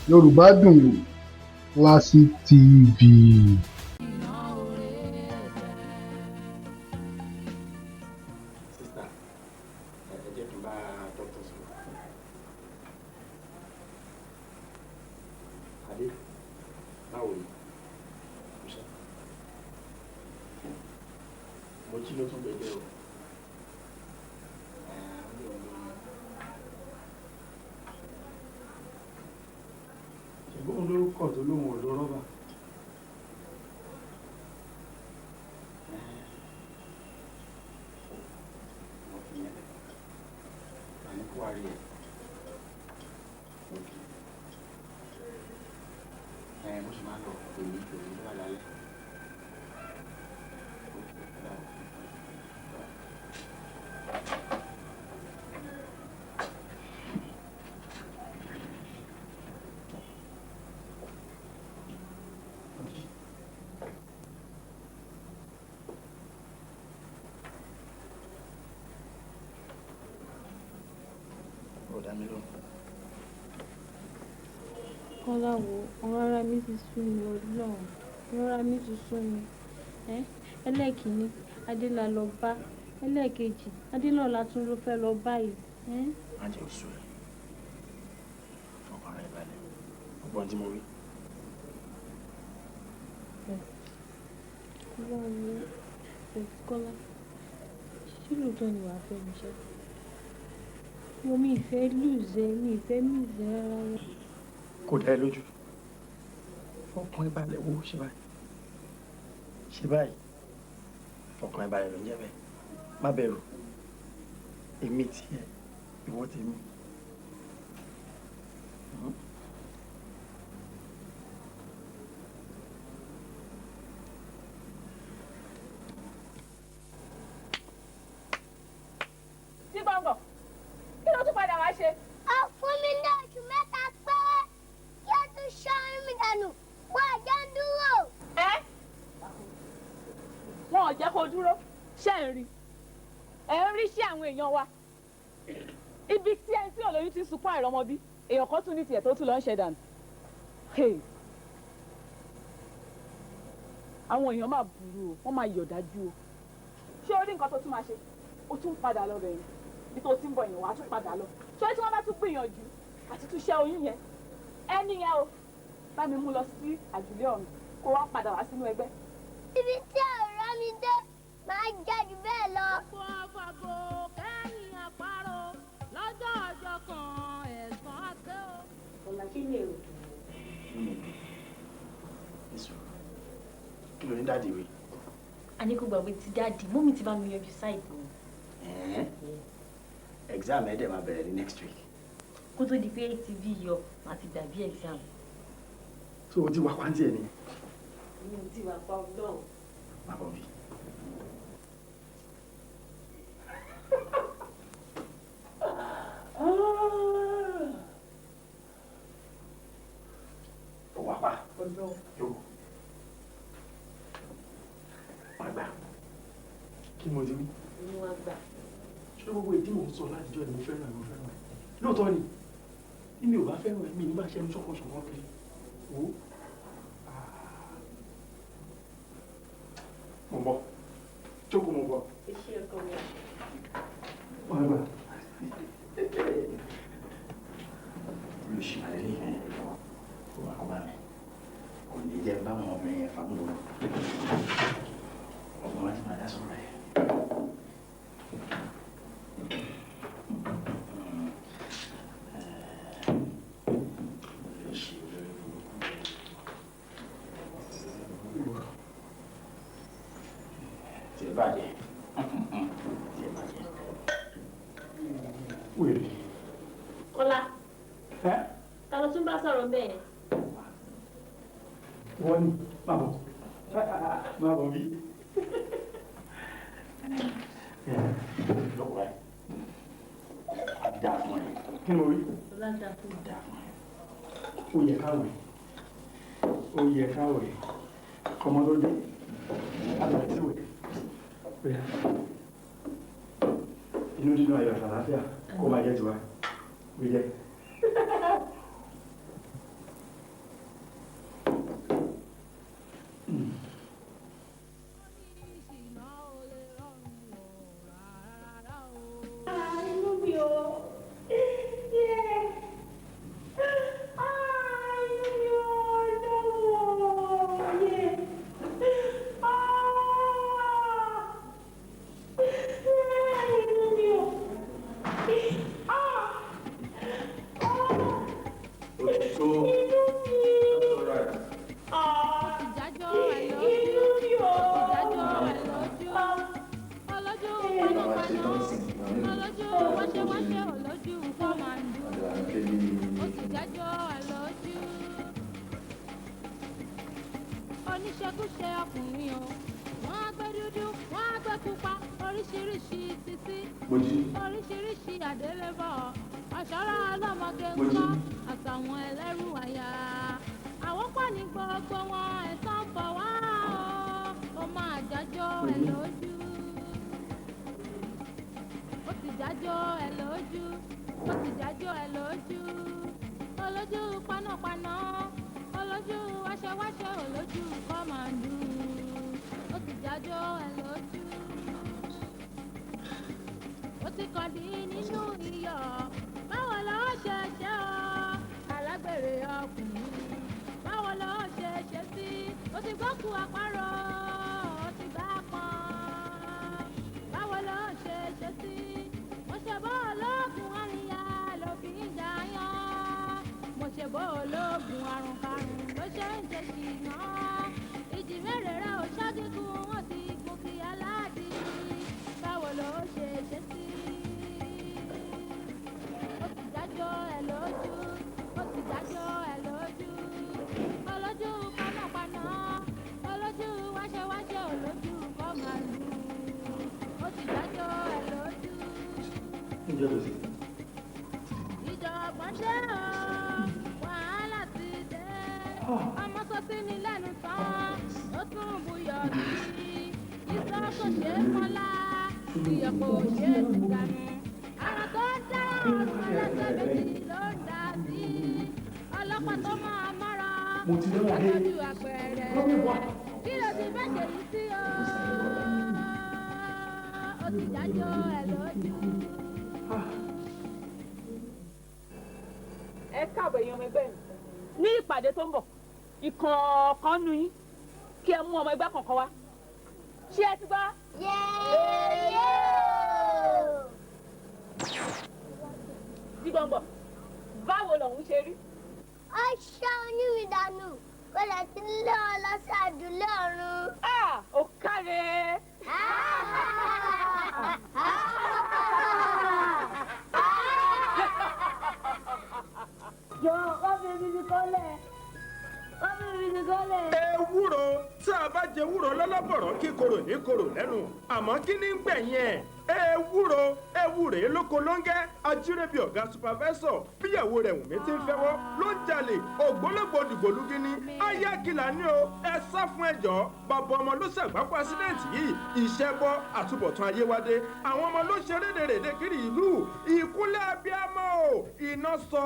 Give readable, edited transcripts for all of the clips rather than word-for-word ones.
Yorùbá Dùn Wò Classic TV. Sister, ẹ jẹ́ kí n bá dókítà sọ̀rọ̀. Adé, báwo ni? Mo jí ló tún gbẹgbẹ o. Ṣùgbọ́n òun lórúkọ tó lóun ò lo rọ́bà. Mo fi yẹn lẹ̀. Àní kó wá rí ẹ. Mo sì máa lọ èyí tó wà lálẹ́. Kọ́lá wo ọ̀rọ̀ ara mi ti sún mi Ọlọ́run ọ̀rọ̀ ara mi ti sún mi ẹlẹ́ẹ̀kínní Adélà lọ bá ẹlẹ́ẹ̀kejì Adélọ́lá tún ló fẹ́ lọ báyìí. Má jẹ́ oṣù ẹ̀ fọkàn rẹ̀ balẹ̀ ọgbọ́n tí mo rí. Kọ́lá ṣé lóòótọ́ ni wàá fẹ́ mi ṣe? Mo mi ìfẹ́ lùzẹ́ mi ìfẹ́ mìzẹ́ rárá. Kò dá ẹ lójú fọkàn ẹ balẹ̀ wo ṣe báyìí fọkàn ẹ balẹ̀ ló ń jẹ́ bẹ́ẹ̀ má bẹ̀rù èmi tiẹ̀ ìwọ tèmi. Sí gbọ̀ngàn kí ló tún padà wá ṣe. Ó fún mi ní oṣù mẹ́ta pé kí ó tún ṣọ́ mi dànù wọ́n àjọ ń dúró. Wọn ò jẹ́ kó dúró ṣé ń rí sí àwọn èèyàn wa ibi tí ẹni tí olóyún ti sunkún àìrọ́mọbí èèyàn kan tún ní tiẹ̀ tó tún lọ ń ṣe dànù. Àwọn èèyàn máa burú o wọ́n máa yọ̀ dájú o ṣé o rí nǹkan tó tún máa ṣe o tún padà lọ bẹ̀rẹ̀ bí tó ti ń bọ̀ yẹn wàá tún padà lọ ṣé tí wọ́n bá tún gbìyànjú àti tún ṣẹ́ oyún yẹn ẹni yẹn o bá mi mú lọ sí àjùlé ọ̀run kó wá padà wá sínú ẹgbẹ́. Ibi tí ọ̀rọ̀ mi dé máa jẹ́ jù bẹ́ẹ̀ lọ. Fún ọ̀fàgò kẹ́yìn àparò lọ́jọ́ ọjọ́ kan ẹ̀sán àtẹ́ o. Ọ̀la kí ni èrò? Kí ló ní dáàdì wí? A ní kó gbàgbé ti dáàdì mọ́mí ti bá mi yọjú sáìtì mi. Exam ẹ̀ dẹ̀ máa bẹ̀rẹ̀ ní next week. Kó tó di pé tv yọ màá ti gbàgbé exam. So o ti wà pàǹtí ẹ̀ ni? Mi ò tí wà pa ọlọ́run. Má bọ̀ bí. Ó wà pa. Yóò. Má gbà. Kí ni mo ti wí? Inú wa gbà. Ṣé gbogbo èdè mò ń sọ látijọ́ ni mo fẹ́ràn ẹ̀ mo fẹ́ràn ẹ̀? Lóòótọ́ ni, bí mi ò bá fẹ́ràn ẹ̀ mi ní bá ṣe ń ṣọ̀kọ̀ṣọ̀kọ̀ kiri. Wò ó. Mo bọ̀. Jókòó mo bọ̀. Iṣẹ́ ọkọ mi. Wọ́n gbà. Mi ò ṣì máa rí ẹ̀. Ó wà kó bá mi. Kò ní jẹ́ báwọn ọmọ yẹn fà ń bọ̀. Ọmọ wa ti máa dá sọ̀rọ̀ ẹ̀. Bàjẹ́. Wèrè. Kọ́lá. Ta ló tún bá sọ̀rọ̀ bẹ́ẹ̀? Wọ́n ní má bọ̀. Má bọ̀ bí. Lọ́kùnrin. Dà fún ẹ. Kí ni mo rí? Ọlá dà fún mi. Dà fún ẹ. Ó yẹ káwé. Ó yẹ káwé. Kọ́mọ tó dé. Àbẹ̀rẹ̀ sí wẹ̀. Inú dídùn ayọ̀ àlàáfíà kó máa jẹ́ tiwa gbé jẹ́. jájó ẹ lójú. Oníṣekúṣe ọkùnrin o, wọ́n á gbé dúdú, wọ́n á gbé pupa, oríṣiríṣi títí, oríṣiríṣi àdélébọ̀, ọ̀ṣọ́rọ̀ ọlọ́mọge ńkọ́, àtàwọn ẹlẹ́rù àyà. Àwọn pọ̀ ní gbogbo wọn, ẹ̀san bọ̀ wá o, ó máa jájó ẹ lójú. Ó ti jájó ẹ lójú, ó ti jájó ẹ lójú, olójú panápaná, olójú wáṣẹwáṣẹ, olójú kọ́mọ̀dù, ó ti jájó ẹ lójú. Ó ti kọ̀dí nínú iyọ̀, báwo ló ṣe ṣe ọ́ alágbèrè ọkùnrin, báwo ló ṣe ṣe sí, ó ti gbókù àparò, ó ti gbá pọ́n, báwo ló ṣe ṣe sí, mo ṣe bó ológun àríyá ló fi ń jayán, mo ṣe bó ológun àrùn karùn ló ṣe ń ṣe ṣìnà, ìjì mẹ́rẹ̀ẹ̀rẹ̀ ò ṣáàgìgún wọn ti gun kí aládì, báwo ló ṣe ṣe sí. Ó ti jájó ẹ lójú, ó ti jájó ẹ lójú, olójú panápaná, olójú wáṣẹwáṣẹ, olójú kọ́mọ̀lù, ó ti jájó ẹ lójú. Ìjọ̀gbọ́n dé o, wàhálà ti dé, ọmọ sọtí ní lẹ́nu tán, ó tún buyọ̀ sí, ìsọ́ kò ṣe é mọ́lá, ìyọ̀ kò ṣe é ti dànù, àrùn tó ń dára ọ̀sán lẹ́sẹ̀ méjì ló ń dà sí, ọlọ́pàá tó máa mọ́ra, lójú àpẹẹrẹ, kí ló ti fẹ́ ṣe yìí sí o, ó ti jájó ẹ lójú. Ẹ káàbọ̀ èèyàn ọmọ ẹgbẹ́ mi ní ìpàdé tó ń bọ̀ ìkọ̀ọ̀kan nu yín kí ẹ mú ọmọ ẹgbẹ́ kọ̀ọ̀kan wá ṣé ẹ ti gbọ́. Dígbọ̀ngbọ̀ báwo lòun ṣe rí. Ó ṣá oníwì dànù kó lè ti lé ọ lọ sí àdúlé ọ̀run. Ó káre. Jọ wọ́n fi ibi kọ́lẹ̀. Wọ́n fi ibi kọ́lẹ̀. Ewúro tí a bá jẹ ewúro lọ́lọ́bọ̀rọ̀ kí korò ní korò lẹ́nu àmọ́ kí ní gbẹ̀yìn ẹ̀ ewúro ewúre lóko ló ń gẹ́ ajírẹ́bí ọ̀gá supervisor bíyàwó rẹ̀ wùmí ti ń fẹ́wọ́ ló ń jalè ògbólógbò dìgbòlugi ni ayákìlá ní o ẹ sá fún ẹjọ́ bàbá ọmọ ló ṣàgbákò àṣídẹ́ǹtì yìí iṣẹ́ bọ́ àtúbọ̀tán ayéwádé àwọn ọmọ ló ṣe rédèrèdè kiri ìlú ìkúnlẹ̀ abiyamọ o iná sọ.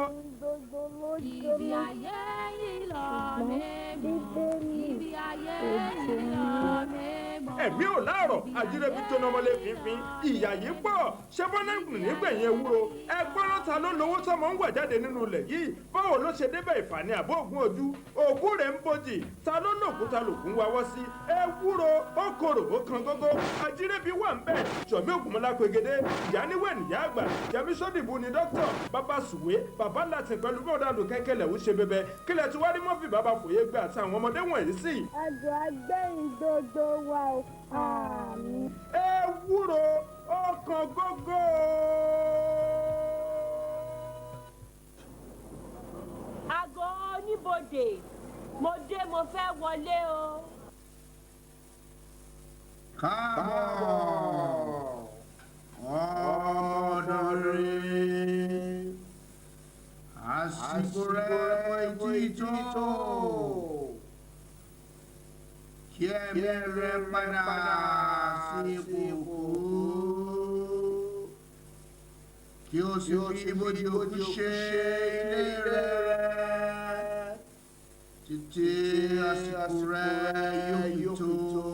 Ibi ayé yìí lọ mẹ́mọ́, ibi ayé yìí lọ mẹ́mọ́. Ẹ̀mí ò láàrọ̀ ajírẹ́bí tó nọmọlé fínfín ìyà yìí pọ̀ ṣé bọ́nẹ́gùn nígbẹ̀yìn ewúro ẹgbọ́n ta ló lówó tọmọ ń wà jáde nínú ilẹ̀ yìí báwo ló ṣe débẹ̀ ìfàní àbó ògùn ojú ògùn rẹ̀ ń bojì ta ló lòkúta lògùn wáwọ́ sí ewúro ó korò ó kan gógó ajírẹ́bí wà ń bẹ̀ ṣọ̀mí ògùnmọ́lá pegedé ìyá níwẹ̀ níyà àgbà jẹ̀mí sódìbò ní dókítà bàbá sùwé bàbá latin pẹ̀lú bọ́ọ̀dàlù kẹ́kẹ́lẹ̀ ń ṣe bẹbẹ kílẹ̀ tí wá rí mọ́fì bàbá fòye gbé àti àwọn ọmọdé wọ̀nyí sí. Àjọ agbẹ́yìn gbogbo wa o. Àmín. Ewúro ọkàn gógó. Àgọ́ oníbodè mo dé mo fẹ́ wọlé o. Káàbọ̀ ọmọdọ̀rẹ́ àsìkò rẹ̀ ti tó kí ẹ̀mí rẹ̀ padà sí ipò kí o sì fi bójú ṣe ilé rẹ̀ títí àsìkò rẹ̀ yóò fi tó.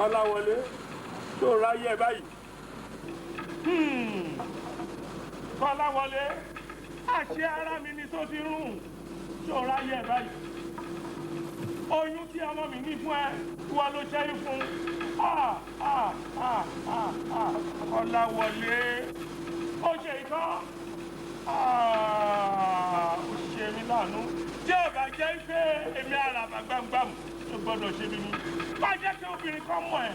Kọ́láwọlé tó ráyè báyìí. Kọ́láwọlé àṣẹ ara mi ni tó ti rùn tó ráyè báyìí. Oyún tí ọmọ mi ní fún ẹ wọ́n ló ṣẹ́yìn fún. Kọ́láwọlé ó ṣe ìtọ́. Ó ṣe mí láàánú tí ò bá jẹ́ pé èmi àràbà gbàngbàm tó gbọ́dọ̀ ṣe mí ní. Má jẹ́ kí obìnrin kan mọ̀ ẹ́.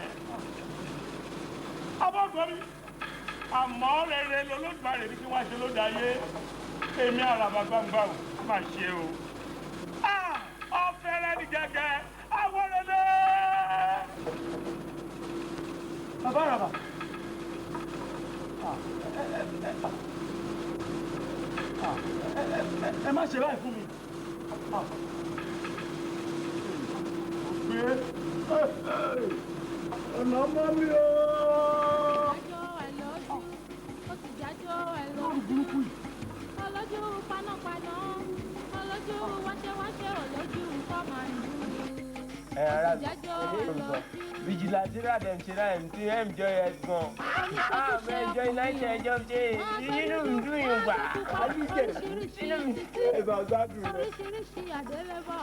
Abọ́gbọ́n mi àmọ́ rere lolódùmarè ní kí wọ́n ṣe lóde ayé èmi àràbà gbàngbàm má ṣe o. Ọ̀fẹ́rẹ́ ní gẹ́gẹ́ àwọ̀rẹ́lẹ́. Bàbá àràbà. Ẹ má ṣe báyìí fún mi. Gbé ọ̀nà mọ́ mi o. Ọlọ́jú panápaná, ọlọ́jú wáṣẹ́wáṣẹ́, ọlọ́jú kọ́màndù. Vigilante ra dem ṣe ra MT enjoy it gan. I'm enjoy night ẹjọ́ ṣe nínú ìdún ìgbà. Oríṣiríṣi àdélébọ̀,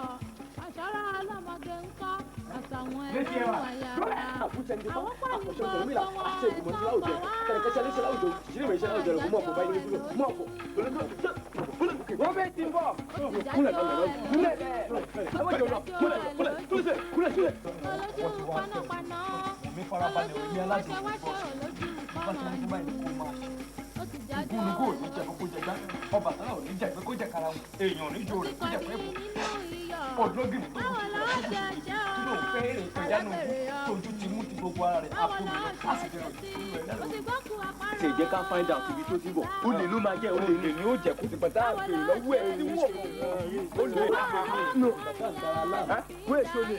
àṣàrà ọlọ́mọge ń kọ́, àtàwọn ẹ̀rọ àyàrá. Àwọn pàdé gbogbo wọn ẹ̀sán bọ̀ wá. Wọ́n bẹ ti bọ̀. Olójú panápaná, olójú wáṣẹ́wáṣẹ́, olójú kọ́màndù. Ó ti jájọ́ Èèyàn níjó rẹ̀ kó jẹ́ pé ọdọ́gì tó kù sí kí ló ń fẹ́ èrè ìpẹ́jánu tójú ti mú ti gbogbo ara rẹ̀ àpòmí lọ láti bẹ̀rẹ̀ ìlú ẹ̀ lẹ́nu. Ṣé jẹ́ ká find out ibi tó ti bọ̀? Ó lè ló máa jẹ́ ó lè ní ó jẹ́ kó ti pẹ̀tà àgbèrè lọ́wọ́ ẹ̀ ní wọ̀. Ó lè nù. Wọ́n èso ni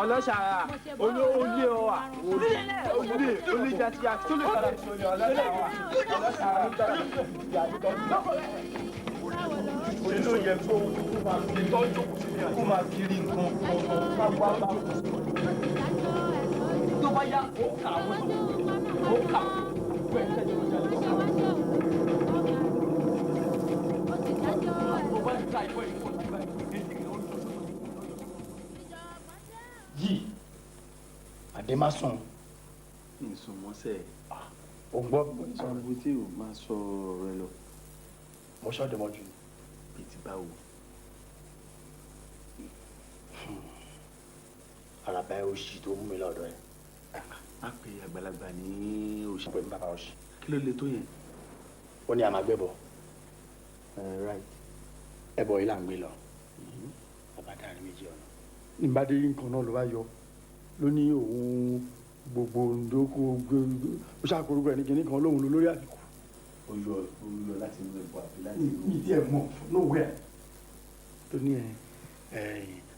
ọlọ́ṣàrà olóòlé ọ̀wà olè jàtìjà tó lè padà sí ọlọ́ṣàrà Olú yẹ kó ìtọ́jú kó máa kiri nǹkan pápá tó bá yá ó kà ó kà ó ẹ̀ tẹ́jọ́ ọjà lè kọ́. Ó bá ti ta ìwé ìfọ̀ nígbà Yìí, Adémásùn. Ìsùnmọ́sẹ̀. Ò ń gbọ́ bí mo ti sọ. Àgbo tí ò máa sọ ọ̀rọ̀ ẹ lọ. Mo ṣọ́dọ̀ mọ́jú. Bí ti báwo? Àràbà ẹ̀ òṣì tó mú mi lọ́dọ̀ ẹ̀. Má pe àgbàlagbà ní òṣì. Pè mí bàbá òṣì. Kí ló le tó yẹn? Ó ní a máa gbẹ́bọ̀. Right. Ẹbọ yìí là ń gbé lọ. Bàbá dárí méjì ọ̀nà. Ìbádé nǹkan náà ló bá yọ. Ló ní òun gbogbo ndókò ó ṣàkórúkọ ẹni kìíní kan lóhun lórí àbíkú. Ó yọ láti inú ẹ̀bọ̀ àbí láti inú. Ìdí ẹ̀ mọ̀ nowhere. Tó ní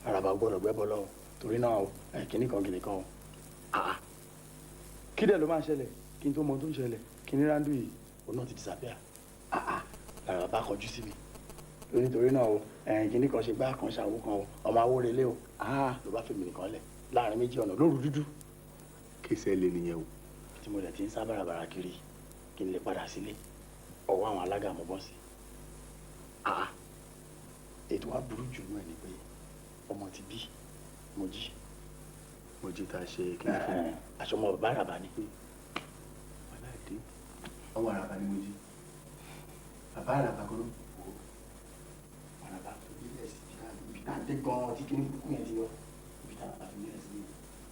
àràbà gbọ́dọ̀ gbẹ́bọ̀ lọ torí náà kìíní kan o. Kí dẹ̀ ló máa ṣẹlẹ̀ kí n tó mọ tó ń ṣẹlẹ̀ kìíní rándù yìí òun náà ti disappear. Làràbà kọjú sí mi. Nítorí náà o kìíní kan ṣe gbá kan ṣàwó kan o ọmọ awórelé o ló bá fèmí nìkan lẹ̀ láàrin méjì ọ̀nà lóru dúdú. Kéṣẹ́ lé nìyẹn o. Tí mo lẹ̀ ti ń sá bàràbàrà kiri kí n lè padà sílé ọwọ́ àwọn alága mo bọ́ sí. Ètò wa burú jù náà ni pé ọmọ ti bí Mojí. Mojí tá a ṣe kí ni fún mi. Àṣọmọ bàbá àràbà ni. Aláàdé ọmọ àràbà ni Mojí. Bàbá àràbà kan náà. Àràbà tó bí ẹ̀ sí ibi tá a dé gan-an tí kíní kúkú yẹn ti yọ ibi tá a fi ẹ̀ sí.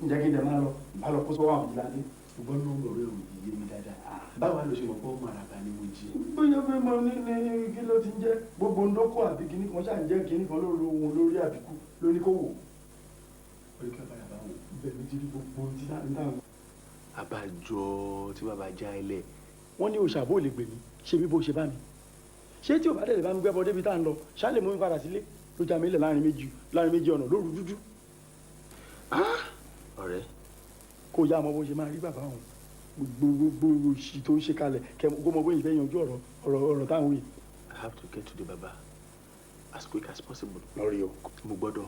Ǹjẹ́ kí n dẹ̀ máa lọ bá lọ kó sọ́wọ́ àwọn ìlànà. Ṣùgbọ́n náà ọ̀rọ̀ ẹ̀ ò yé mi dáadáa. Báwo ló ṣe mọ̀ pé ọmọ àràbà ni Mojí? Bóyá pé mo ní kí ló ti ń jẹ́ gbogbo ndókò àbí kíní kan ṣáà ń jẹ́ kíní kan lóru ohun lórí àbíkú lóní kó wò. Orí kí bàbá wò. Bẹ́ẹ̀ ló ti rí gbogbo ohun tí dáhùn. Àbájọ tí bàbá já ẹlẹ̀. Wọ́n ní òṣà bó lè gbè mí ṣe bí bó ṣe bá mi. Ṣé tí ò bá dẹ̀ lè bá mi gbẹ́bọ débi tá à ń lọ ṣáà lè mú mi padà sílé ló já mi lẹ̀ láàrin méjì ọ̀nà lóru dúdú. Ọ̀rẹ́. Kó yá ọmọ bó ṣe máa rí bàbá òun gbogbo òṣì tó ń ṣe kalẹ̀ kó mọ bóyá ìfẹ́ yanjú ọ̀rọ̀ táwọn wí. I have to get to the baba as quick as possible. Lọ́rí o. Mo gbọ́dọ̀.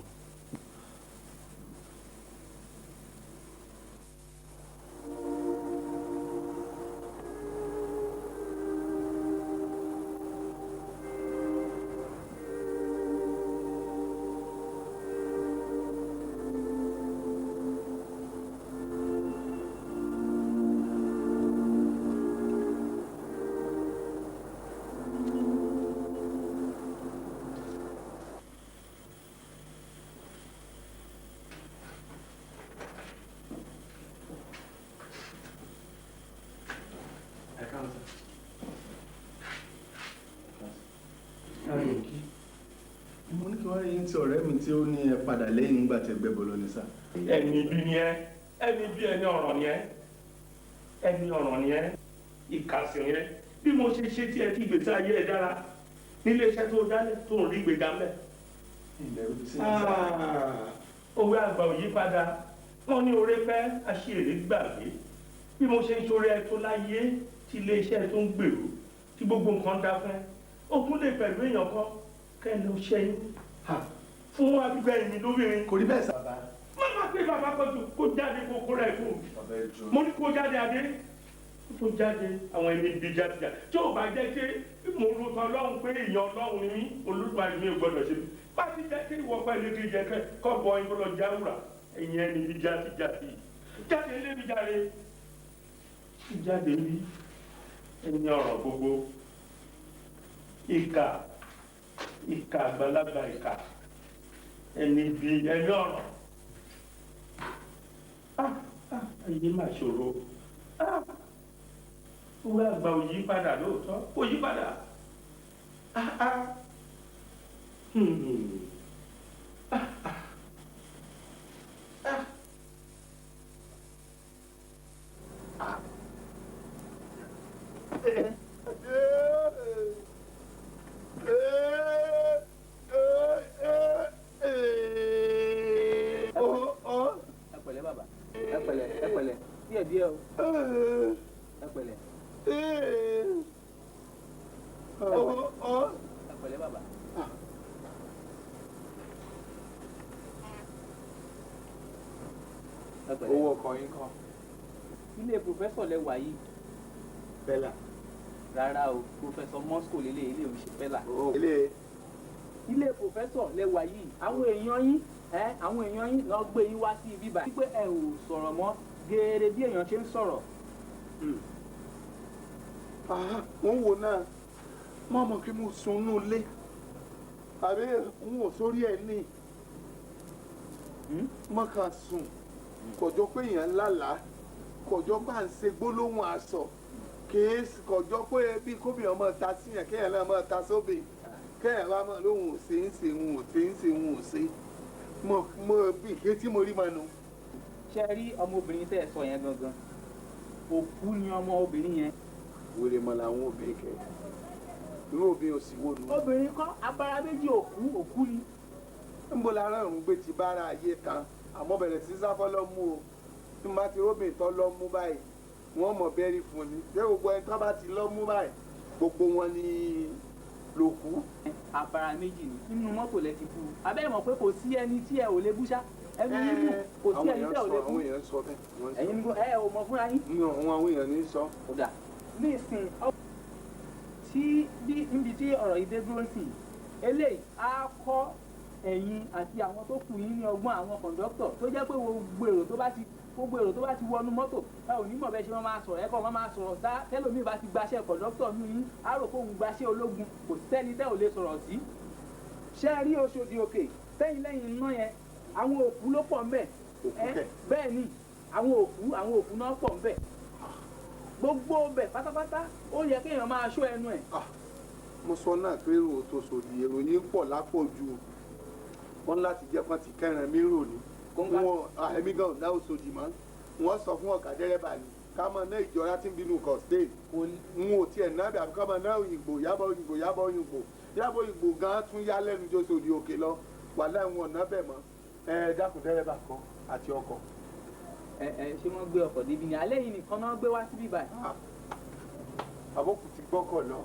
tí ọ̀rẹ́ mi tí ó ní ẹ padà lẹ́yìn nígbà tí ẹgbẹ́ bọ́ lọ ní sá. ẹni bí ni ẹ ẹni bí ẹni ọ̀ràn ni ẹ ẹni ọ̀ràn ni ẹ ìkàsìn yẹn bí mo ṣe ṣe tí ẹ kí ìgbésí ayé ẹ dára nílé iṣẹ́ tó dálẹ̀ tó ń rí gbéga mẹ́. òwe àgbà ò yí padà wọ́n ní oore pẹ́ aṣèré gbàgbé bí mo ṣe ń ṣoore ẹ tó láyé tí ilé iṣẹ́ tó ń gbèrú tí gbogbo nǹkan dá fún ẹ ó tún lè pẹ̀lú èèyàn kan kẹ́ni ó ṣẹ́yìn fún abígbẹ́ mi lóbìnrin. kò rí bẹ́ẹ̀ sábà. má má pé bàbá kọjú kó jáde kó kó rẹ̀ fún mo ní kó jáde adé kó jáde àwọn ẹni bíi jáde tí ò bá jẹ́ pé mo ro tán lọ́hùn pé èèyàn ọlọ́hùn ni mí olùkọ́ mi ò gbọ́dọ̀ ṣe mí bá ti jẹ́ pé ìwọ pẹ̀lú kí jẹ́ kọ́ bọ ẹni kó lọ jáwùrà ẹ̀yìn ẹni bíi jáde jáde ilé mi jáde jáde bí ẹni ọ̀rọ̀ gbogbo ìkà àgbàlagbà ìkà ẹni bí ẹni ọ̀rọ̀ ayé mà ṣòro owó àgbà ò yí padà lóòótọ́ kò yí padà owó ọkọ yín kan. ilé pòfẹ́sọ̀ lẹ wà yìí. bẹ́là. rárá o pòfẹ́sọ̀ moscow lélẹ̀ ilé òun ṣe bẹ́là. ilé pòfẹ́sọ̀ lẹ wà yìí àwọn èèyàn yín lọ gbé yín wá sí ibi báyìí. wípé ẹ ò sọ̀rọ̀ mọ́ geere bí èèyàn ṣe ń sọ̀rọ̀. wọ́n wò náà mọ́ ọmọ kí mo sun inú ilé àbí n ò sórí ẹ̀ ní mọ́kàn sùn kọjọ pé èèyàn lálàá kọjọ bá ń ṣe gbólóhùn aṣọ kìí kọjọ pé bí kóbìnrin ọmọ ta síyàn kéèyàn náà máa ta sóbì kéèyàn bá máa lóhùn ò ṣe ń ṣe ń ò ṣe ń ṣe ń ò ṣe mo bí ìké tí mo rí máa nu. ṣe rí ọmọbìnrin tẹ́ ẹ sọ yẹn gangan òkú ni ọmọ obìnrin yẹn. wèrè mọ làwọn obìnrin kẹ irú obìnrin ò sì wò nù. obìnrin kọ́ abara méjì òkú ni. ń bọ̀ lára òun gbé ti bára ayé kan àmọ́ bẹ̀rẹ̀ sí sáfọ́ lọ́mú o tí mo bá ti róbìn tán lọ́mú báyìí wọ́n mọ̀ bẹ́ẹ̀rì fún ni ṣé gbogbo ẹni tán bá ti lọ́mú báyìí gbogbo wọn ni lòkú. àbára méjì ni nínú mọ́tò lẹ ti bú u abẹ́rẹ́ mọ̀ pé kò sí ẹni tí ẹ ò lè bú ṣá ẹnu yín kò sí ẹni tí ẹ ò lè bú. àwọn èèyàn sọ bẹ́ẹ̀. ẹ̀yin ẹ ò mọ̀ fúnra yín. àwọn èèyàn ní sọ. kódà ní ìsìn tí níbi tí ọ̀rọ̀ yìí dé dúró sí eléyìí á kọ́ ẹ̀yin àti àwọn tó kù yín ní ọgbọ́n àwọn kọ̀ǹdọ́tọ̀ tó jẹ́ pé gbogbo èrò tó bá ti wọnú mọ́tò báwo ní mọ̀ bẹ́ẹ̀ ṣe wọ́n máa sọ̀rọ̀ ẹ̀kọ́ wọ́n máa sọ̀rọ̀ sá tẹ́lómi bá ti gbaṣẹ́ kọ̀ǹdọ́tọ̀ nù yín á rò pé òun gbaṣẹ́ ológun kò sẹ́ni tẹ́ ò lè sọ̀rọ̀ sí. ṣé ẹ rí Oṣòdì Òkè sẹ́yìn lẹ́yìn iná yẹn àwọn òkú ló pọ̀ ńbẹ̀ bẹ́ẹ̀ ni àwọn òkú náà pọ̀ ńbẹ̀ gbogbo bẹ̀ pátápátá ó yẹ kéèyàn máa ṣọ́ ẹnu ẹ̀. mo sọ náà pé èrò tó sòdì èrò yín pọ̀ lápọ̀jù wọn láti jẹ́ kán ti kẹ́ran mi rò ní wọn ẹ̀mí gan ọ̀dà Oṣòdì mọ́ wọn sọ fún ọ̀gá dẹ́rẹ́bà ni ká mọ náà ìjọra tí ń bínú kọ̀ state n ò tiẹ̀ náà bí àbíká mọ náà òyìnbó yábọ̀ òyìnbó gan tún yá lẹ́nu tó Oṣòdì Òkè lọ wàhálà wọn ọ̀nà bẹ̀ mọ́ ẹ dákun dẹ́rẹ́bà kan àti ọkọ̀. ṣé wọ́n gbé ọkọ̀ débi ni alẹ́ yìí nìkan náà gbé wá síbí báyìí. àbókù ti gbọ́kọ̀ lọ.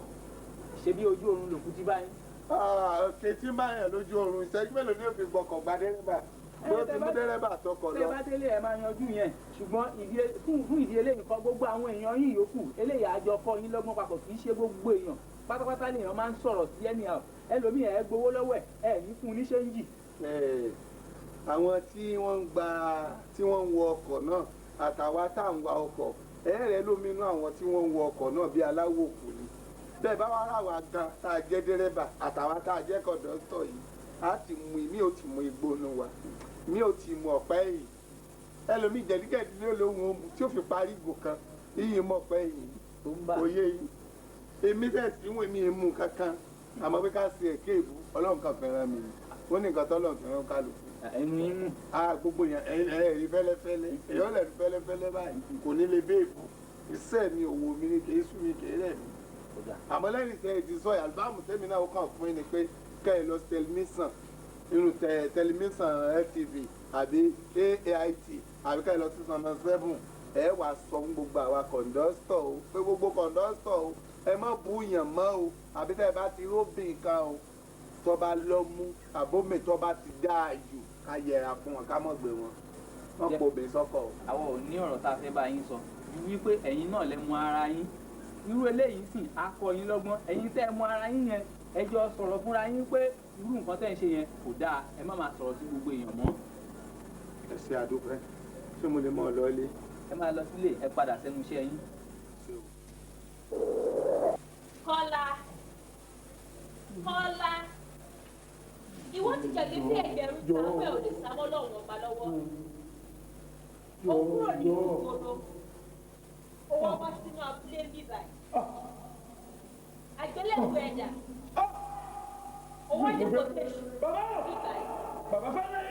ṣé bí ojú oorun lòkú ti báyìí. kètí báyàn lójú oorun ìṣẹ́jú mélòó ni òfin gbọ́kọ̀ gba dẹ́rẹ́bà ló ti mú dẹ́rẹ́bà tọkọ̀ lọ. tẹ́ bá délé ẹ máa yanjú yẹn ṣùgbọ́n fún ìdí eléyìí kọ́ gbogbo àwọn èèyàn yìí yòókù eléyìí àjọ kọ́ yín lọ́gbọ́n papọ̀ kì í ṣe gbogbo èèyàn pátápátá lèèyàn máa ń sọ̀rọ̀ sí ẹni ẹlòmíì ẹ gbowó lọ́wọ́ ẹ ní fún un ní ṣéǹjì. àwọn tí wọ́n ń wọ ọkọ̀ náà àtàwa tá à ń wa ọkọ̀ ẹ̀rẹ́ lóminú àwọn tí wọ́n ń wọ ọkọ̀ náà bí aláwọ̀ òkú ni bẹ́ẹ̀ bá wà láwa gan tá a jẹ́ dẹ́rẹ́bà àtàwa tá a jẹ́ kọ̀dọ́tọ̀ yìí á ti mú mi ò ti mú igbónú wa mi ò ti mú ọ̀pẹ́ yìí ẹlòmíì jẹ̀dígẹ̀dí ló lóhun ohun tí ó fi parí ìgò kan iyì mọ̀ ọ̀pẹ́ yìí òye yìí èmi bẹ́ẹ̀ sí wọn mi mú kankan àmọ́ pé ká ṣe èké ìbú ọlọ́run kan fẹ́ràn mi ó ní nǹkan tọ́lọ̀ fi hàn kálukú. ẹnu inú. Gbogbo yẹn ẹ̀rí fẹ́lẹ́fẹ́lẹ́ èèyàn lẹ̀ fẹ́lẹ́fẹ́lẹ́ báyìí kò ní lè béèbù iṣẹ́ mi òwò mi ni kì í sú mi kì í rẹ̀ mí. àmọ́ lẹ́yìn tẹ́ ẹ ti sọ àlùbáàmù tẹ́mi náà ó kàn fún yín ni pé kẹ́ ẹ lọ tẹlifíṣàn irú tẹlifíṣàn FTV àbí AIT àbí kẹ́ ẹ lọ sí Sọ̀nà 7 ẹ wà sọ fún gbogbo àwa kọ̀ǹdọ́sítọ̀ o pé gbogbo kọ̀ǹdọ́sítọ̀ o ẹ má bú yàn mọ́ o àbí tẹ́ ẹ bá ti róbì nǹkan o tó bá lọ mú àbómi tó bá ti dáa jù ká yẹra fún wọn ká mọ̀ gbé wọn wọn kò bè sọ́kọ̀ o. àwọn ò ní ọ̀rọ̀ tá a fẹ́ bá yín sọ ju wípé ẹ̀yin náà lẹ mú ara yín irú eléyìí sì á kọ́ yín lọ́gbọ́n ẹ̀yin tẹ́ ẹ mú ara yín yẹn ẹ jọ sọ̀rọ̀ fúnra yín pé irú nǹkan tẹ́ ẹ ń ṣe yẹn kò dáa ẹ má máa sọ̀rọ̀ sí gbogbo èèyàn mọ́. ẹ ṣe àdúpẹ́ ṣé mo lè mọ̀ ọ́ lọ ilé. ẹ máa lọ sílé ẹ padà sẹ́nu iṣẹ́ yín. Kọ́lá Kọ́lá ìwọ ti jẹ̀bi sí ẹgbẹ̀rún sáwẹ́ ò lè sáwọ́ lọ́wọ́ ọba lọ́wọ́ ó kúrò ní ìgboro ó wá wá sínú abúlé bíbá àgbélẹ̀wò ẹ̀dà ó wá ní pòtẹ́sì bíbá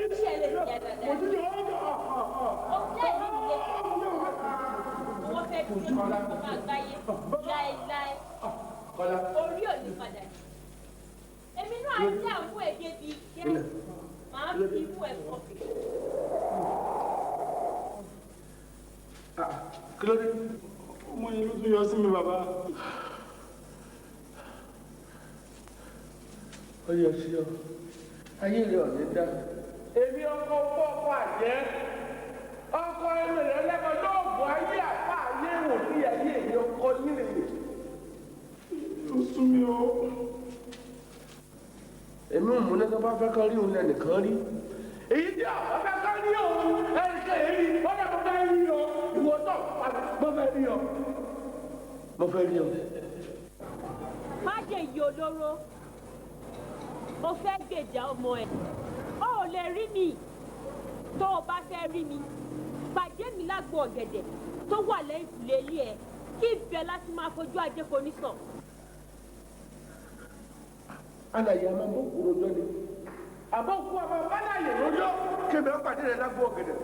iṣẹ́ lè ní ẹ̀dàdà ó tẹ́ ìdílé wọ́n fẹ́ dúró ní ọmọ àgbáyé láéláé orí ò ní padà jù. Èmi náà á jẹ́ àwọn èdè bíi iṣẹ́ màá fi mú ẹ̀fọ́ fi. Kí ló dé? Ọmọ yẹn ló tún yọ sí mi bàbá. Ó yẹ sí ọ. Ayé rẹ̀ ọ̀dẹ́ dá. Èmi ọkọ̀ fọ́ọ̀kọ̀ àjẹ́. Ọkọ̀ ẹ̀mí rẹ̀ lẹ́kọ̀ọ́ lóògùn ayé àpá ayé wò ní ayé èmi ọkọ̀ nílé. Ó sún mi o. Èmi ò múlẹ̀ tó bá fẹ́ kán rí òun lẹ́nìkan rí. Èyí tí àwọn fẹ́ kán rí òun ẹnìkan èrí wọ́n dẹ̀ mo fẹ́ rí ọ. Ìwọ tó mo fẹ́ rí ọ. Mo fẹ́ rí ọ. Má jẹ iye olóró. Mo fẹ́ gbèjà ọmọ ẹ̀. O ò lè rí mi. Tó o bá fẹ́ rí mi, pàdé mi lágbo ọ̀gẹ̀dẹ̀ tó wà lẹ́yìn ìkùlé ilé ẹ̀ kí ibẹ̀ láti máa fojú ajé kò ní sàn. Alaye a máa bọ́ kúrò jọ ni. Àbọ̀ kú àbọ̀ báláyé lójó. Kébì ó pàdé rẹ̀ lágbo ọ̀gẹ̀dẹ̀.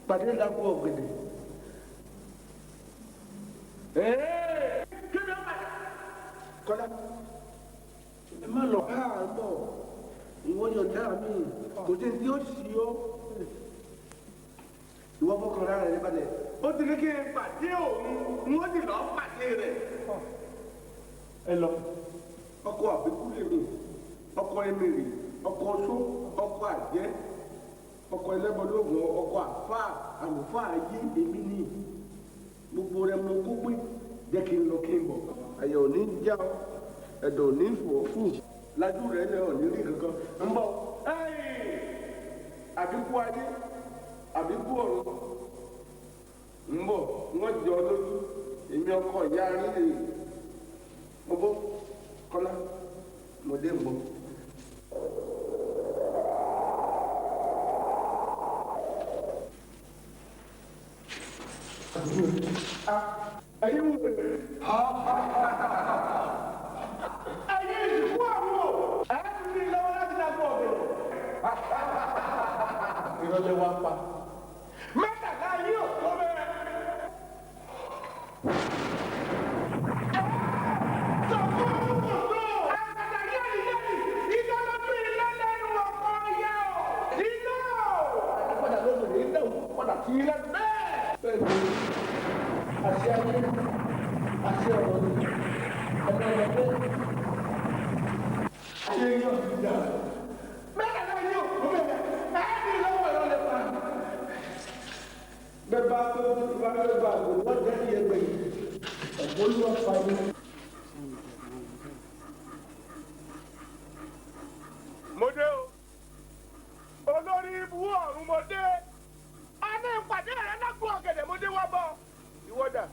Pàdé rẹ̀ lágbo ọ̀gẹ̀dẹ̀. Kébì ó pàdé. Kọ́lá. Ẹ má lọ ká à ń bọ̀. Ìwọ yọ̀ǹda mi. Kò sí tí ó sì yọ. Ìwọ fọkàn rárá rẹ̀ balẹ̀. Ó ti ní kí n pàdé òun. Wọ́n ti lọ pàdé rẹ̀. Ẹ lọ. Ọkọ àbíkúlé mi, ọkọ emèrè, ọkọ ọsó, ọkọ àjẹ́, ọkọ ẹlẹ́bọlógún, ọkọ àfáà, àlùfáà ayé èmi ní gbogbo rẹ mọ kó pé jẹ́ kí n lọ kí n bọ̀. Àyà ò ní já ọ, ẹ̀dọ̀ ò ní fò fún lájú rẹ̀ lẹ́ ò ní rí kankan. Ń bọ̀ àbíkú ayé, àbíkú ọ̀run. Ń bọ̀ wọ́n jọ lójú, èmi ọkọ ìyá rí rè mo bọ́. Kọ́lá mo dé ń bọ̀. Ayé wò pé ayé ìsìnkú àbúrò ẹ̀ ń fi lọ́wọ́ láti dàgbọ́ ọ̀gbìn. Ìrọ̀lẹ́ wa pa. Mẹ́tàlá ayé ò tó bẹ́ẹ̀. Ìlẹ̀ bẹ́ẹ̀ ni àṣẹ ayé àṣẹ ọ̀rọ̀ ni ẹ̀mọ́ ẹ̀mọ́ ayé yóò ti dà mẹ́ta náà yóò kú bẹ́ẹ̀ láti lọ́wọ́ ẹ̀rọ lè pa. Bẹ́ẹ̀ bá tó bá fẹ́ bá àgbò wọ́n jẹ́ ní ẹgbẹ́ yìí ẹ̀gbọ́n ló wà fa yín. Mo dé o olórí ibú ọ̀run mo dé. Ní ìpàdé rẹ̀ lágùn ọ̀gẹ̀dẹ̀ mo dé wá bọ̀. Ìwọ́dà.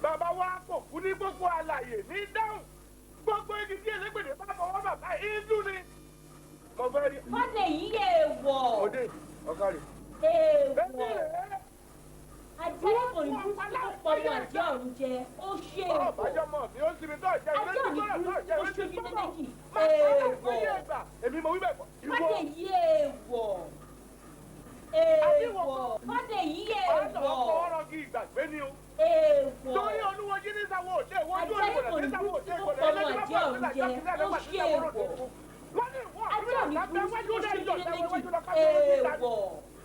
Bàbá wa kò kú ní gbogbo àlàyé ní dáhùn. Gbogbo igi tí elégbèdè bá fọwọ́ bàbá ìdú ni. Mo fẹ́ rí. Fọ́dé yìí lè wọ̀. Òde ọ̀kárì. Èèwọ̀. Ajá kò ní kú sí ọpọlọ àjọ ọ̀run jẹ. Ó ṣe èèwọ̀. Ọ̀bájọ́ mọ̀ mi ó sinmi tó jẹ́ ìrẹsì tó rẹ̀ tó jẹ́ ìrẹsì tó rẹ̀. èmi mo wí bẹ́ẹ̀ kọ́. Fọ́dé yí èèwọ̀. Èèwọ̀. Fọ́dé yí èèwọ̀. ọ̀dọ̀ ọ̀rọ̀ kí ìgbàgbé ni o. Èèwọ̀. torí olúwo jí ní sáwọ́ òde ìwọ ojú Ajá ìwòrán ní sáwọ́ òde ìwòrán ẹlẹ́jọ́ bá fún àtúnṣe àjọ ó ṣe èèwọ̀. wọ́n ní ìwọ Ajá ọ̀dọ́ mi mi burú lábẹ́ tó wájú ṣe lẹ́yìn ilé ọ̀dọ́ méjì. wájú lọ káfíń wájú ìlànà. Èèwọ̀.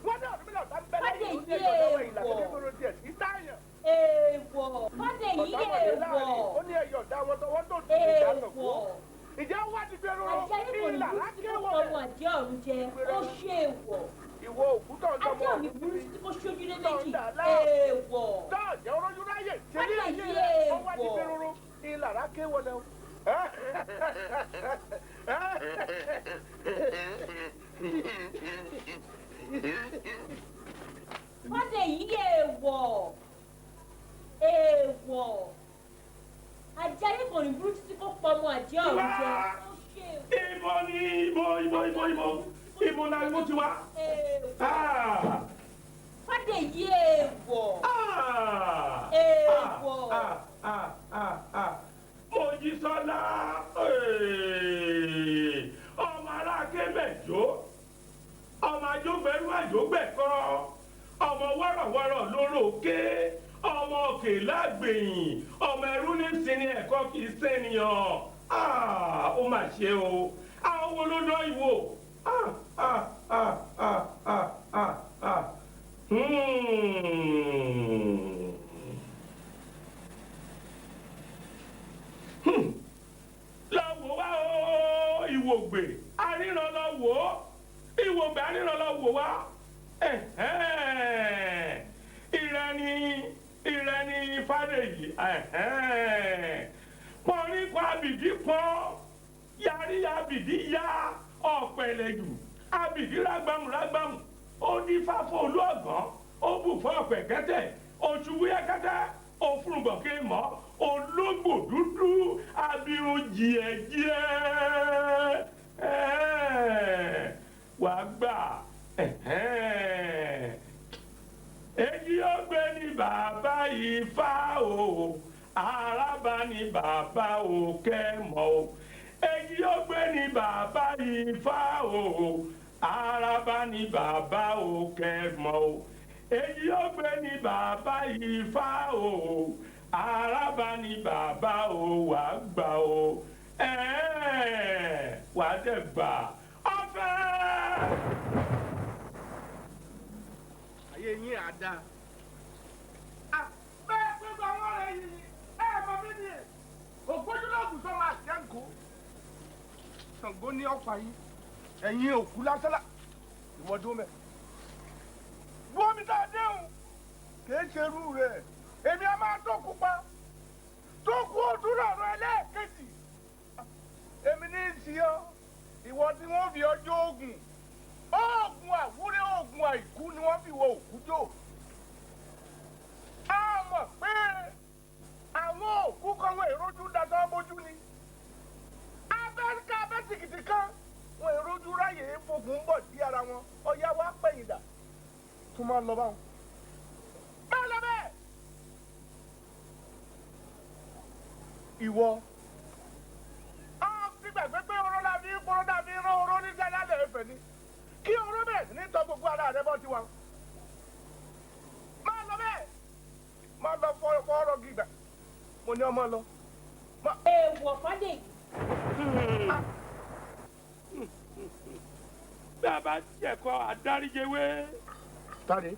wọ́n ní ọ̀dọ́ mi lọ́ta ń bẹ lẹ́yìn Fọ́dé ìlú yí ìlànà ìlànà èèwọ̀. nítorí díẹ̀ ìtàyàn. Èèwọ̀. Fọ́dé yí èèwọ̀. ó ní ẹyọ ọ̀dà wọn tó wọ́n tó ti ìdáná kú. Èèwọ̀. ìjẹ́ wá ti fi rúru Ajá ní kò ní ìlà burú tí kò lákẹ́wọ̀ fọmọ àjẹ́ ọ̀run jẹ. Ó ṣe èèwọ̀. ìwọ òkú tó ń tọmọ Ajá mi burú tí kò ṣojú lé méjì. Èèwọ̀. náà jẹ́ olójú láyè ṣe ní Fọ́dé ayé yí rẹ̀ ó wá ti fi èèwọ̀. rúru ìlà lákẹ́wọ̀ lẹ́wọ̀. Fọ́dé yí èèwọ̀. Èèwọ̀. Ajá ní kò ní burú tí kò fọmọ àjẹ́ ọ̀run jẹ. Ó ṣe èèwọ̀. Ibo ni ibo náà ibo ti wá. Èèwọ̀. Fọ́dé yí èèwọ̀. Èèwọ̀. Mojísọ́lá ọmọ aláàké mẹ́jọ ọmọ àjọgbẹ́rú àjọgbẹ́kọ́ ọmọ wọ́rọ̀wọ́rọ̀ lórókè ọmọ òkè lágbèyìn ọmọ ẹrú ní sinmi ẹ̀kọ́ kì í sẹ́niyàn ó mà ṣe o àwọn wo ló dán ìwò. Lọ́wọ́ wá o ìwògbè aríran lọ wò ó ìwògbè aríran lọ wò wá ìrẹ́ni Fádèyí pọ́nrínkọ́ abìdí pọ́n yarí abìdí yá ọ̀pẹ̀lẹ̀jù abìdí rágbámù ó ní fáfọ́ olú ọ̀gán ó bù fún ọ̀pẹ̀kẹ́tẹ̀ oṣù wíyẹ́kẹ́tẹ́ òfurufú mọ́ ológbò dúdú abirùn jìẹ̀jìẹ̀ wà gbà èyí ó gbé ní bàbá Ifá o Àràbà ní bàbá Òkè mọ́ o èyí ó gbé ní bàbá Ifá o Àràbà ní bàbá Òkè mọ́ o èyí ó gbé ní bàbá Ifá o Àràbà ní bàbá o wà gbà o wà dẹ̀ gbà ọ̀fẹ́. ayé yín àdá. bẹ́ẹ̀ gbogbo àwọn ọ̀rẹ́ yìí mọ mí ni ògbójúlógún tó máa ṣẹ́ǹkó Ṣàngó ní ọ̀pá yín ẹ̀yin òkú lásánlá ìwọ́dún mẹ́. bómi tá a déhùn kìí ṣerú rẹ̀ èmi a máa tó kú pa tó kú òdúrà ọ̀rọ̀ ẹlẹ́ẹ̀kejì èmi ní í sí ọ ìwọ tí wọ́n fi ọjọ́ oògùn àwúrẹ́ oògùn àìkú ni wọ́n fi wọ òkú jò. a mọ̀ pé àwọn òkú kan wọn èròjú daṣọ bójú ni abẹ́ríkà abẹ́sìkìtì kan wọn èròjú ráyè fògùn ń bọ̀ sí ara wọn ọ̀yá wa pẹ̀yìn dà tó máa lọ báwọn. máa lọ bẹ́ẹ̀. ìwọ a fi gbàgbé pé oró la fi kóró dàbí irán oró ní sẹ́lẹ̀ ẹ̀fẹ̀ ni kí oró bẹ̀rẹ̀ sí ní tọ́ gbogbo ara rẹ bọ́ tiwa. máa lọ bẹ́ẹ̀ máa lọ fọ ọ̀rọ̀ gíga mo ní ọmọ lọ. èèwọ̀ Fádèyí. bàbá jẹ̀kọ́ àdáríjẹwé. Tade.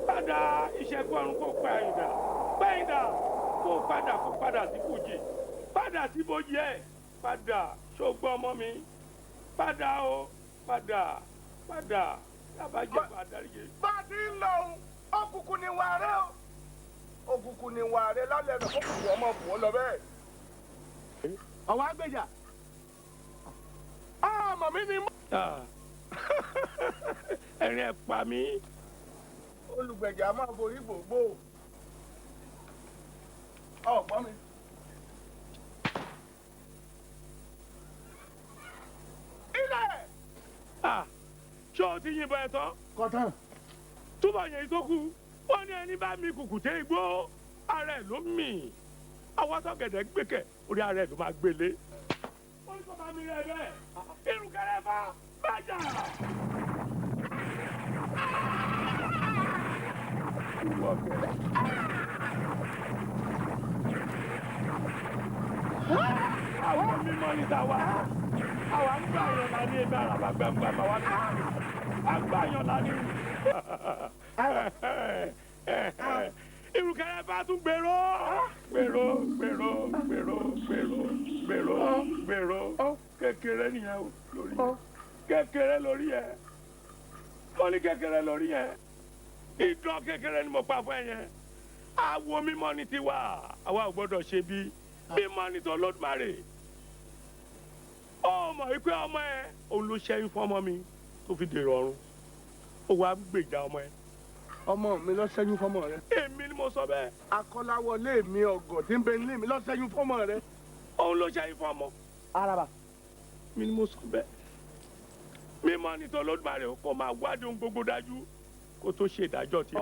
padà ìṣẹ́kù ọ̀run kò pẹ̀yìndà kó padà sí fújì padà sí bójì ẹ̀ padà ṣògbọ́n ọmọ mi padà o padà bàbá jẹ̀kọ́ àdáríjẹ. bá a ti ń lọ òkùnkùn ni wà rẹ o òkùnkùn ni wà rẹ lálẹ́ rẹ̀ fún ọmọ bù ọ lọ bẹ́ẹ̀. ọwọ́ agbèjà ọmọ mi ni. ẹ̀rín ẹ̀ pa mí. olùgbèjà máa borí gbogbo ọ̀pọ̀ mi. ilẹ̀. ṣé o ti yìnbọn ẹ̀ tán. kọ̀tán. túbọ̀ yẹn tó kù wọ́n ní ẹni bá mi kùkùté igbó ara ẹ̀ ló mì àwọn sọ̀gẹ̀dẹ̀ gbẹ̀kẹ̀ orí ara ẹ̀ ló máa gbélé. ní kò bá mi rẹ̀ bẹ́ẹ̀ ìrùkẹ̀rẹ̀ bá bàjá. àwọn mímọ́ ní tàwa àwa ń gbà yàn lá ní ẹgbẹ́ àràbà gbàngbà bàwá ní àgbà yàn lá ní. ìrùkẹ̀rẹ̀ bá tún gbèrò kékeré nìyẹn lórí kékeré lórí ẹ mo ní kékeré lórí ẹ ìdán kékeré ni mo pa fún ẹ yẹn àwo mímọ́ ní tiwa àwa ò gbọ́dọ̀ ṣe bí mímọ́ ní t'Olódùmarè ó mọ̀ wípé ọmọ ẹ òun ló ṣẹ́yìn fún ọmọ mi tó fi dèrò ọ̀run ó wàá gbèjà ọmọ ẹ. ọmọ mi lọ ṣẹ́yún fọ́mọ rẹ. èmi ni mo sọ bẹ́ẹ̀. akọ́láwọlé mi ọ̀gọ̀ tí ń bẹ nílé mi lọ ṣẹ́yún fọ́mọ rẹ. òun ló ṣẹ́yìn fún ọmọ. araba. mi ni mo sọ bẹ́ẹ̀. mímọ́ ní t'Olódùmarè kó máa wádìí ohun gbogbo dájú kó tó ṣe ìdájọ́ tí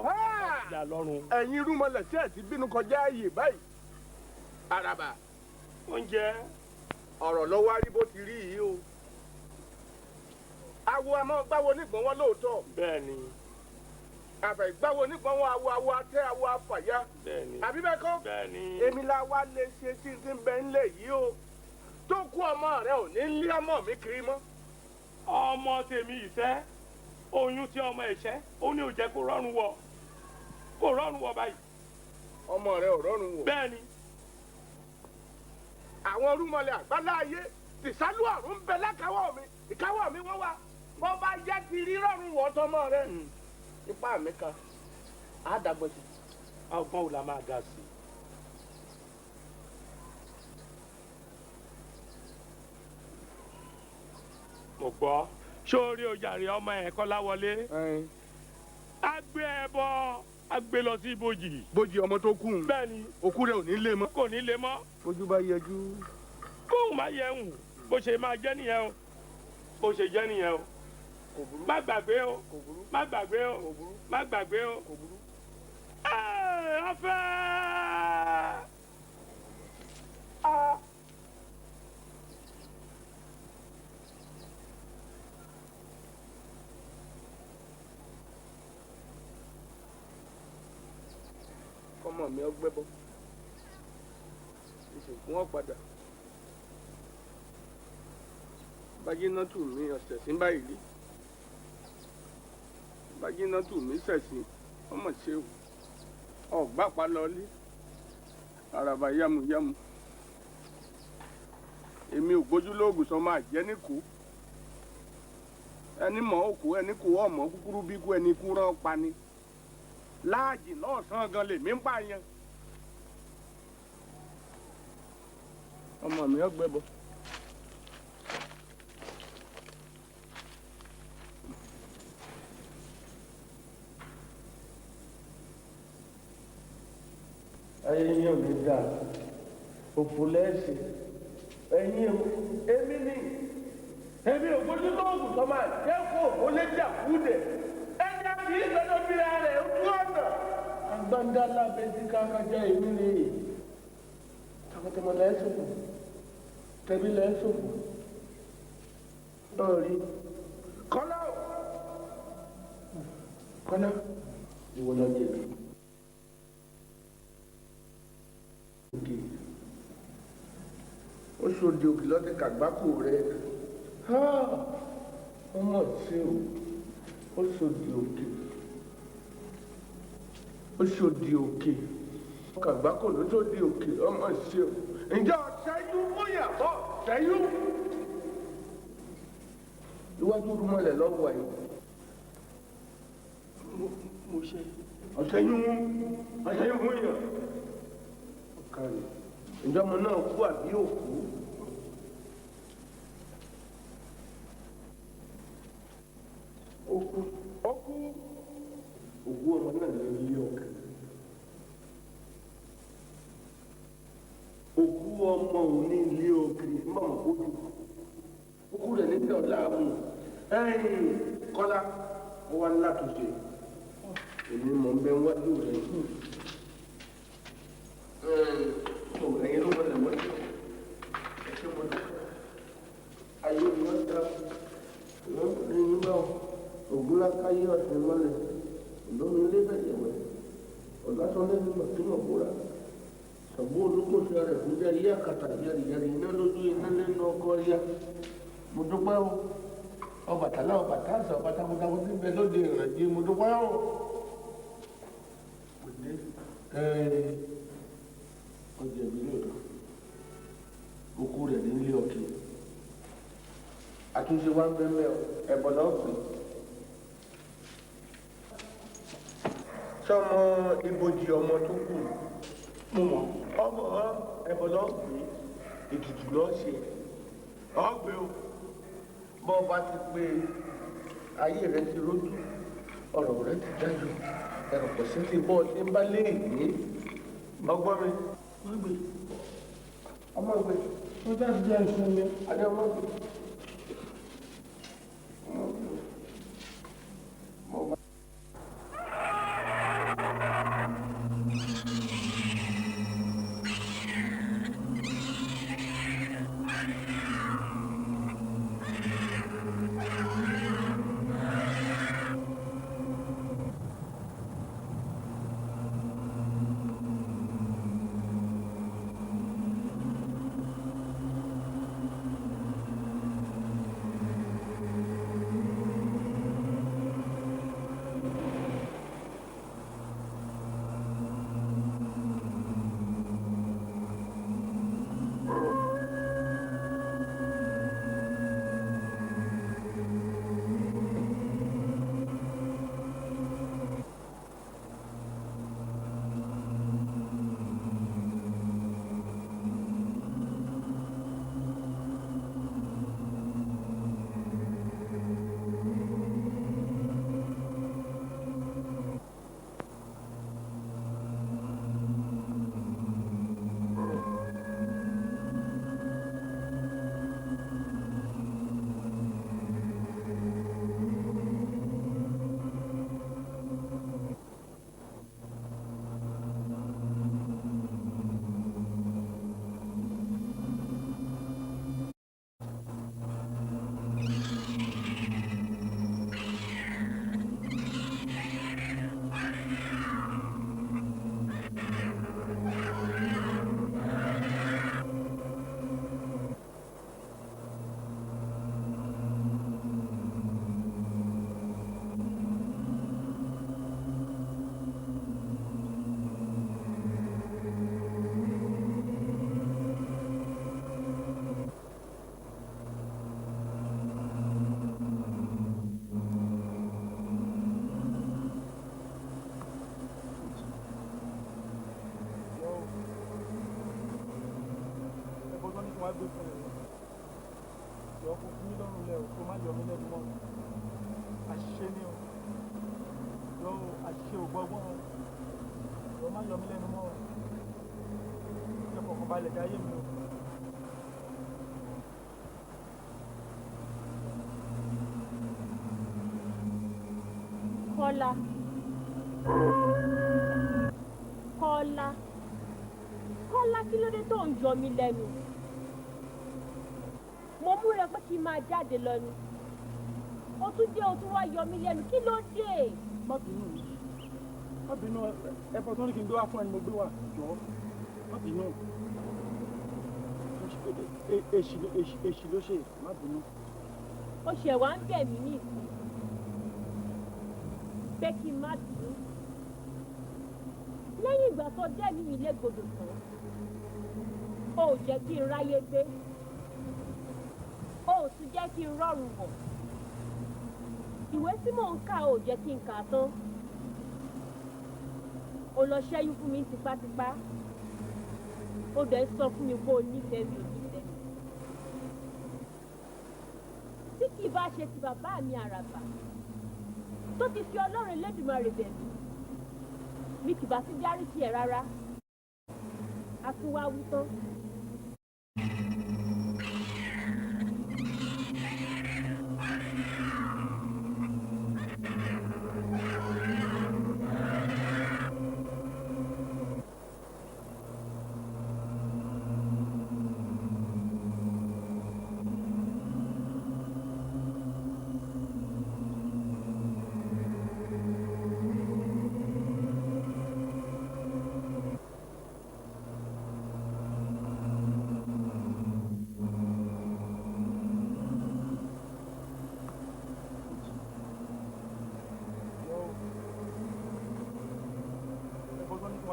ìyá lọ́rùn. ẹ̀yin irúnmọlẹ̀ tí ẹ̀ ti bínú kọjá ààyè báyìí. araba. oúnjẹ. ọ̀rọ̀ lọ́wọ́ arí bó ti rí yìí o. awo àmọ́ gbáwo nígbọ̀n wọn lóòótọ́. bẹ́ẹ̀ ni. àbẹ̀ gbáwo nígbọ̀n wọn awo atẹ́ awo afàyà. bẹ́ẹ̀ ni. àbí bẹ́ẹ̀ kọ́. bẹ́ẹ̀ ni. èmi la wá lè ṣe tí n ti ń bẹ ńlẹ̀ yìí o. tó kú ọmọ rẹ ò ní lé ọmọ mi kiri mọ́. ọmọ tèmi ìfẹ́ oyún tí ọmọ ẹ̀ṣẹ́ ó ní ò jẹ́ kó rọrùn wọ̀ báyìí. ọmọ rẹ ò rọrùn wọ̀. bẹ́ẹ̀ ni. àwọn orúmọlẹ̀ àgbáláyé tìsálú ọ̀run ń bẹ lákàwọ́ mi ìkáwọ́ mi wọ́n wá wọ́n bá jẹ́ ti rí rọrùn wọ̀ tọmọ rẹ. ipá mi kan á dàgbọ́ sí. ọgbọ́n wo la máa ga sí. mo gbọ́ sórí ojàre ọmọ ẹ̀ Kọ́láwọlé á gbé ẹbọ á gbé lọ sí ibojì. bójì ọmọ tó kù. bẹ́ẹ̀ni. òkú rẹ ò ní lé mọ́. kò ní lé mọ́. bójú bá yẹjú. kóun má yẹ hùn bó ṣe máa jẹ́ nìyẹn o bó ṣe jẹ́ nìyẹn o. kò burú. má gbàgbé o. kò burú. má gbàgbé o. kò burú. má gbàgbé o. kò burú. ọ̀fẹ́. ọmọ mi ọgbẹ́ bọ́ ìsìnkú wọn padà bájínátù mi ọ̀sẹ̀ sí báyìí rí bájínátù mi ṣẹ̀sìn ọmọ ṣe ọ̀gbá pa lọlé àràbà yámuyámu èmi ò gbójú lóògùn sọ máa jẹ́ níkù ẹni mọ̀ òkú ẹni kò ọmọ kúkúrú bí kú ẹni kú rán pa ni láàjì náà sàn gan lèmi ń pààyàn ọmọ mi ọgbẹ́ bọ. ayé yín ò ní dà òfò lẹ́sìn ẹ̀yin èmi ni èmi ò gbójú lóògùn tó máa jẹ́ kó o lè jà kúdẹ̀ ẹni àti ìgbẹ́jọ́ bí ara rẹ̀ ojú ọ̀nà. agbáńdá lábẹ́ tí kákájá èmi ni tọmọtọmọ lẹ́sọ̀fọ̀ tẹ̀bí lẹ́sọ̀fọ̀ lọ́ọ̀rí kọ́lá kọ́lá ìwọ lọ jẹ̀bi. ó ṣòdì òkè lọ́tẹ̀ kàgbákò rẹ̀ ọmọ tí ó ṣòdì òkè ó ṣòdì òkè kàgbákò ló tó di òkè ọmọ tí ó ǹjẹ́ ọ̀ṣẹ́yú bóyá bọ́ ṣẹ́yú iwájú rúmọlẹ̀ lọ́wọ́ ẹ̀ mo ṣe ọ̀ṣẹ́yú bóyá ọ̀kàrí ǹjẹ́ ọmọ náà kú àbí òkú. Òkú ọmọ náà lè yí ọkàn. Òkú ọmọ òun ní ilé òkèrè ń bọ̀ mọ́ kójú. Òkú rẹ̀ ní tẹ̀ ọ̀la ààbò. Kọ́lá ó wá látúnṣe. Èmi mọ̀ ń bẹ wájú rẹ̀. Ẹ̀yin ló wọlé wọlé. Ẹ ṣe mọ́ dúpẹ́. lẹ́nu màtúmọ̀ bóra ṣàgbó olókòsí rẹ̀ fún jẹ́ yí àkàtà yẹrìyẹrì iná lójú iná lẹ́nu ọkọ ya mo dúpẹ́ o Ọbàtálá Ọbàtáàṣà ọba takuntakun tí ń bẹ lóde ìrìnàjò mo dúpẹ́ o. ọjà ìbílẹ̀ ọ̀dọ́ okú rẹ̀ nílé ọ̀kẹ́ àtúnṣe wa ń bẹ́ mẹ́ ẹ̀bọ̀n náà pè sọmọ ibojì ọmọ tó kù mo mọ ọmọ ẹ̀bọ̀n náà pè ètùtù náà ṣe ọ̀gbẹ́ o bọ́ bá ti pé ayé rẹ ti rójú ọ̀rọ̀ rẹ ti dájú ẹ̀rọ kò sí ti bọ́ ọtí ń bá lé ìgbé ọgbọ́n mi wọ́n gbé ọmọ gbé wọ́n já jẹ́ ìsinmi adé ọmọ gbé. wá gbé fún ẹ jọ kó fún mi lọ́rùn lẹ́ o kó má yọ mí lẹ́nu mọ́ àṣìṣe ni o jọ àṣìṣe ò gbọ́gbọ́n o jọ má yọ mí lẹ́nu mọ́ o jẹ́ kọ̀ọ̀kan balẹ̀ dáyé mi o. Kọ́lá Kọ́lá Kọ́lá kí ló dé tó ń yọ mí lẹ́nu mo múra pé kí n máa jáde lọ ni o tún dé o tún wá yọ mí lẹ́nu kí ló dé. má bínú ẹ̀fọ́ tó ní kí n gbé wá fún ẹni mo gbé wá jọ má bínú èsì ló ṣe má bínú. o ṣẹ̀ wá ń bẹ̀ mí ní ìsìn pé kí n má bínú lẹ́yìn ìgbà tó dẹ́mi mi légbodò tán o ò jẹ́ kí n ráyé gbé o ò sì jẹ́ kí n rọrùn wọ̀ ìwé tí mò ń kà ò jẹ́ kí n kà tán o lọ ṣẹ́yún fún mi tipátipá o dẹ̀ sọ fún mi pé o nífẹ̀ẹ́ mi ò nífẹ̀ẹ́ mi tí kì í bá ṣe ti bàbá mi àràbà tó ti fi Ọlọ́run Elédùmarè bẹ̀ mí mi kì bá sí dáríjì ẹ̀ rárá a tún wá wí tán.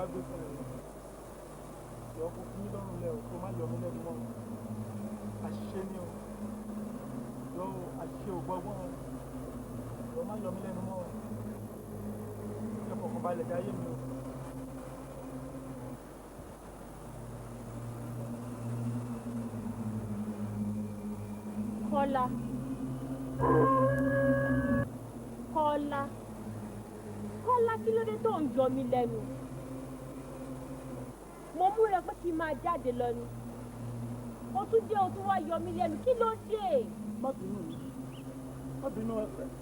wá gbé fún ẹ jọ kó fún mi lọ́rùn lẹ́ o kó má yọ mí lẹ́nu mọ́ àṣìṣe ni o jọ àṣìṣe ò gbọ́gbọ́n o jọ má yọ mí lẹ́nu mọ́ o jẹ́ kọ̀ọ̀kan balẹ̀ dáyé mi o. Kọ́lá Kọ́lá Kọ́lá kí ló dé tó ń yọ mí lẹ́nu mo múra pé kí n máa jáde lọ ni o tún dé o tún wá yọ mí lẹ́nu kí ló dé. má bínú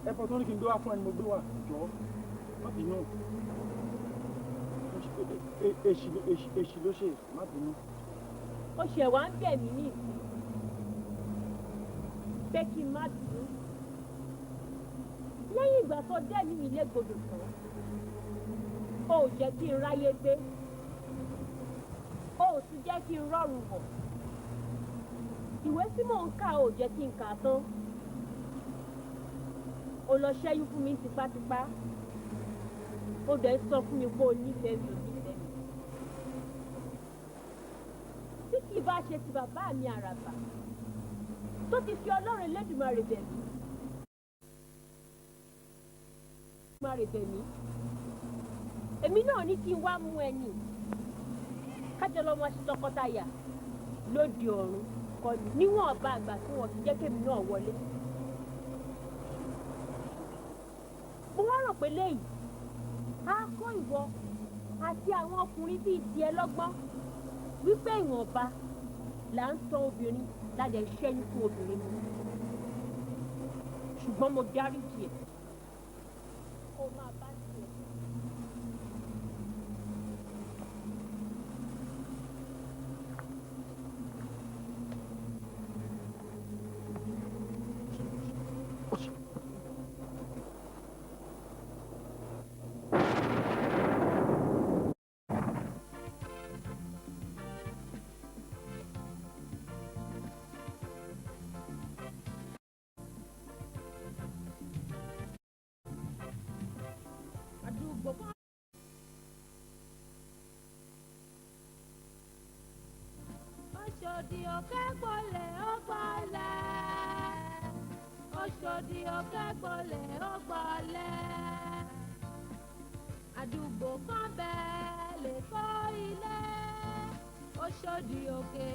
ẹ̀fọ́ tó ní kí n gbé wá fún ẹni mo gbé wá jọ má bínú èṣì ló ṣe má bínú. o ṣẹ̀ wá ń bẹ̀ mí ní ìsìn pé kí n má bínú lẹ́yìn ìgbà tó dẹ́mi mi légbodò tán o ò jẹ́ kí n ráyé gbé o ò sì jẹ́ kí n rọrùn bọ̀ ìwé tí mò ń kà ò jẹ́ kí n kà tán o lọ ṣẹ́yún fún mi tipátipá o dẹ̀ sọ fún mi pé o nífẹ̀ẹ́ mi ò nífẹ̀ẹ́ mi tí kì í bá ṣe ti bàbá mi àràbà tó ti fi Ọlọ́run Elédùmarè bẹ̀ mí. Èmi náà ní kí n wá mú ẹni kájọ lọ́mọ ṣe tọkọtaya lóde ọ̀run kọlu níwọ̀n ọba àgbà tí wọ́n ti jẹ́ kémi náà wọlé. Mo wá rò pé léyìí á kọ́ ìwọ àti àwọn ọkùnrin bíi tiẹ̀ lọ́gbọ́n wípé ìwọ̀nba là ń tọ́ obìnrin lájẹ̀ ṣẹ́yìn fún obìnrin mi ṣùgbọ́n mo dáríjì ẹ̀ kó máa bá tiẹ̀. Oshodi òkè gbolẹ̀ ó gbolẹ̀ Oshodi òkè gbolẹ̀ ó gbolẹ̀ àdúgbò kan bẹ́ẹ̀ lè kọ́ ilé Oshodi òkè